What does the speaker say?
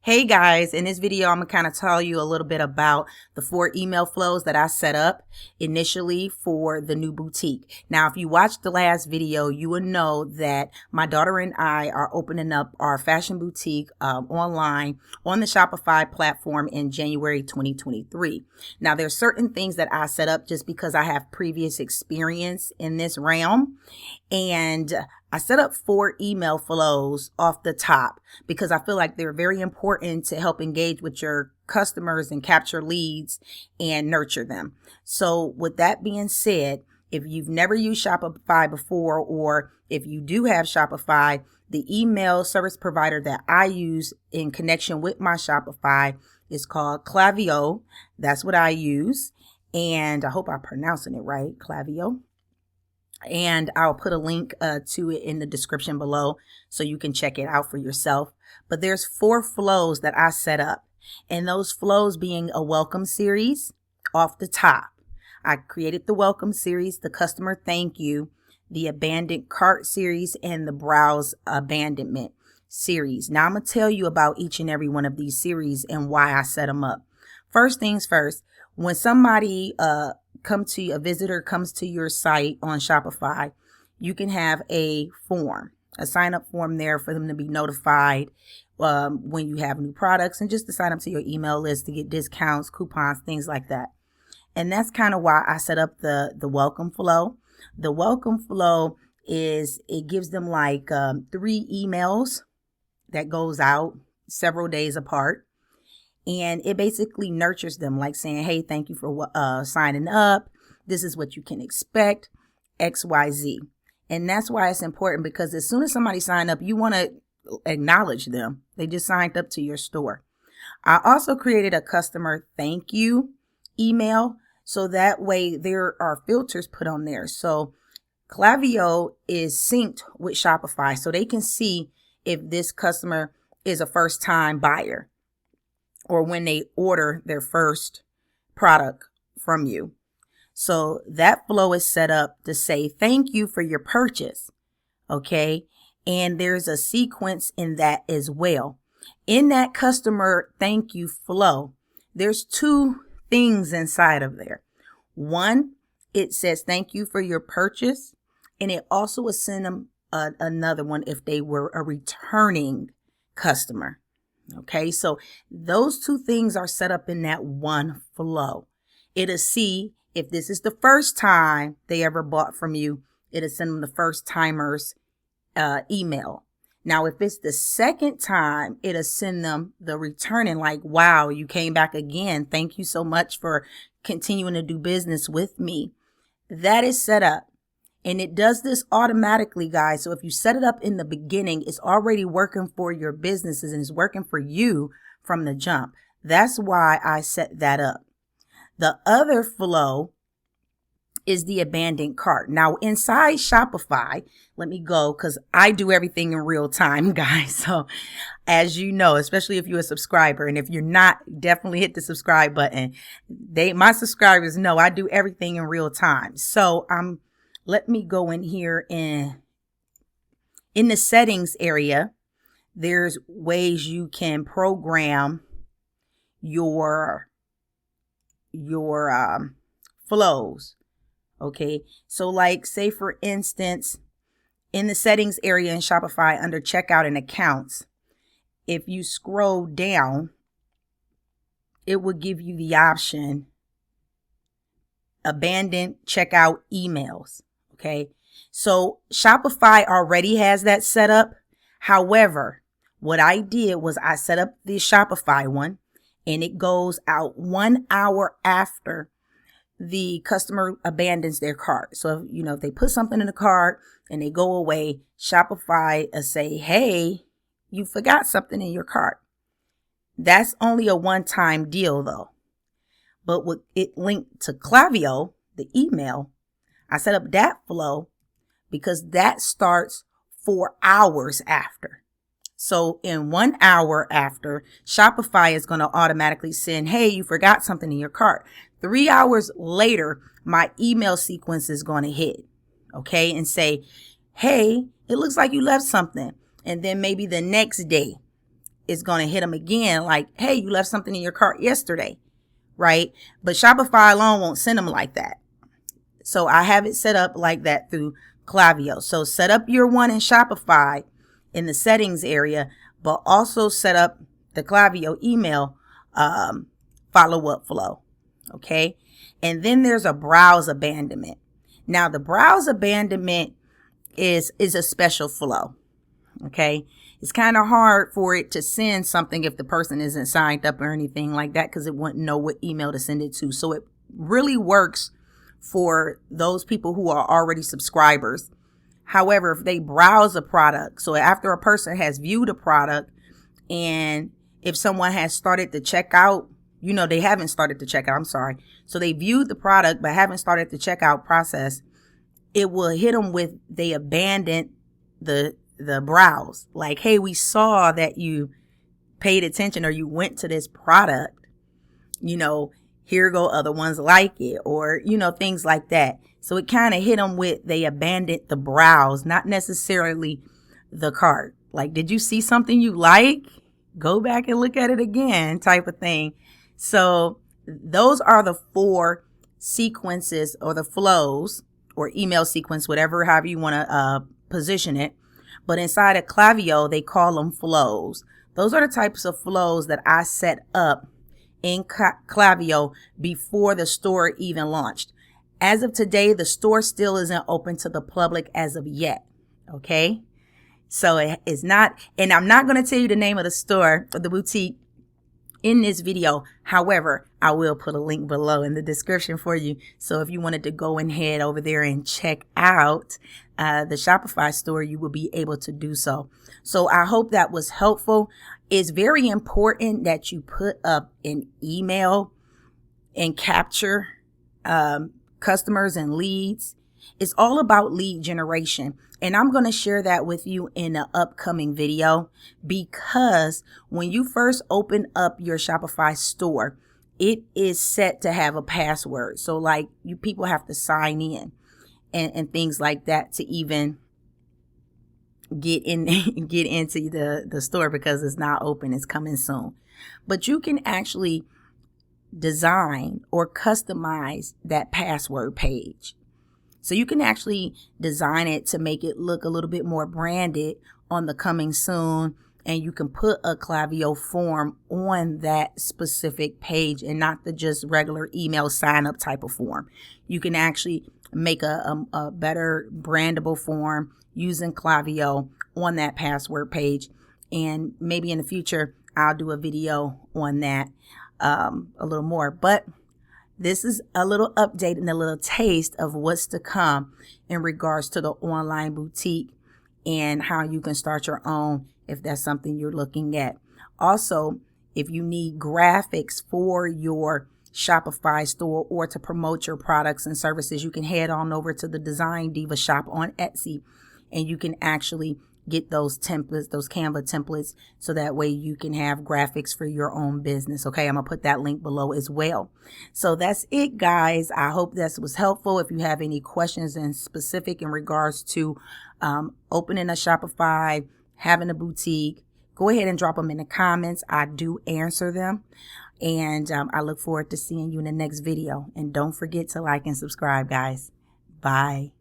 Hey guys, in this video, I'm gonna kind of tell you a little bit about the 4 email flows that I set up initially for the new boutique. Now, if you watched the last video, you will know that my daughter and I are opening up our fashion boutique online on the Shopify platform in January 2023. Now, there's certain things that I set up just because I have previous experience in this realm, and I set up 4 email flows off the top because I feel like they're very important to help engage with your customers and capture leads and nurture them. So with that being said, if you've never used Shopify before, or if you do have Shopify, the email service provider that I use in connection with my Shopify is called Klaviyo. That's what I use. And I hope I'm pronouncing it right, Klaviyo. And I'll put a link to it in the description below so you can check it out for yourself. But there's 4 flows that I set up, and those flows being a welcome series off the top. I created the welcome series, the customer thank you, the abandoned cart series, and the browse abandonment series. Now I'm going to tell you about each and every one of these series and why I set them up. First things first, when somebody a visitor comes to your site on Shopify, you can have a sign up form there for them to be notified when you have new products, and just to sign up to your email list to get discounts, coupons, things like that. And that's kind of why I set up the welcome flow. The welcome flow it gives them like 3 emails that goes out several days apart. And it basically nurtures them, like saying, hey, thank you for signing up. This is what you can expect, XYZ. And that's why it's important, because as soon as somebody signs up, you want to acknowledge them. They just signed up to your store. I also created a customer thank you email, so that way there are filters put on there. So Klaviyo is synced with Shopify, so they can see if this customer is a first-time buyer, or when they order their first product from you. So that flow is set up to say thank you for your purchase. Okay. And there's a sequence in that as well. In that customer thank you flow, there's 2 things inside of there. One, it says thank you for your purchase. And it also will send them another one if they were a returning customer. Okay, so those 2 things are set up in that one flow. It'll see if this is the first time they ever bought from you. It'll send them the first timers email. Now, if it's the second time, it'll send them the returning, like, wow, you came back again. Thank you so much for continuing to do business with me. That is set up. And it does this automatically, guys. So if you set it up in the beginning, it's already working for your businesses and it's working for you from the jump. That's why I set that up. The other flow is the abandoned cart. Now, inside Shopify, let me go because I do everything in real time, guys. So as you know, especially if you're a subscriber, and if you're not, definitely hit the subscribe button. My subscribers know I do everything in real time. So let me go in here, and in the settings area, there's ways you can program your flows. Okay. So like, say for instance, in the settings area in Shopify under checkout and accounts, if you scroll down, it will give you the option abandoned checkout emails. Okay, so Shopify already has that set up. However, what I did was I set up the Shopify one, and it goes out 1 hour after the customer abandons their cart. So, if they put something in the cart and they go away, Shopify will say, hey, you forgot something in your cart. That's only a one-time deal though. But with it linked to Klaviyo, the email, I set up that flow because that starts 4 hours after. So in 1 hour after, Shopify is going to automatically send, hey, you forgot something in your cart. 3 hours later, my email sequence is going to hit, okay, and say, hey, it looks like you left something. And then maybe the next day, is going to hit them again like, hey, you left something in your cart yesterday, right? But Shopify alone won't send them like that. So I have it set up like that through Klaviyo. So set up your one in Shopify in the settings area, but also set up the Klaviyo email follow-up flow. Okay. And then there's a browse abandonment. Now the browse abandonment is a special flow. Okay. It's kind of hard for it to send something if the person isn't signed up or anything like that, because it wouldn't know what email to send it to. So it really works for those people who are already subscribers. However, if they browse a product, so after a person has viewed a product, and if someone has started to check out, they haven't started to check out, I'm sorry. So they viewed the product but haven't started the checkout process, it will hit them with they abandoned the browse. Like, hey, we saw that you paid attention or you went to this product, here go other ones like it, or, things like that. So it kind of hit them with they abandoned the browse, not necessarily the cart. Like, did you see something you like? Go back and look at it again, type of thing. So those are the 4 sequences or the flows or email sequence, however you want to position it. But inside of Klaviyo, they call them flows. Those are the types of flows that I set up in Klaviyo before the store even launched. As of today, the store still isn't open to the public as of yet. Okay. So it is not, and I'm not going to tell you the name of the store or the boutique in this video. However, I will put a link below in the description for you. So if you wanted to go and head over there and check out the Shopify store, you will be able to do so. So I hope that was helpful. It's very important that you put up an email and capture customers and leads. It's all about lead generation. And I'm going to share that with you in an upcoming video, because when you first open up your Shopify store, it is set to have a password. So like people have to sign in and things like that to even get into the store, because it's not open. It's coming soon. But you can actually design or customize that password page. So you can actually design it to make it look a little bit more branded on the coming soon. And you can put a Klaviyo form on that specific page and not the just regular email sign up type of form. You can actually make a better brandable form using Klaviyo on that password page. And maybe in the future, I'll do a video on that a little more. But this is a little update and a little taste of what's to come in regards to the online boutique and how you can start your own if that's something you're looking at. Also, if you need graphics for your Shopify store or to promote your products and services, you can head on over to the Design Diva shop on Etsy, and you can actually get those templates, those Canva templates, so that way you can have graphics for your own business. Okay, I'm gonna put that link below as well. So that's it, guys. I hope this was helpful. If you have any questions in specific in regards to opening a Shopify, having a boutique, go ahead and drop them in the comments. I do answer them. And I look forward to seeing you in the next video. And don't forget to like and subscribe, guys. Bye.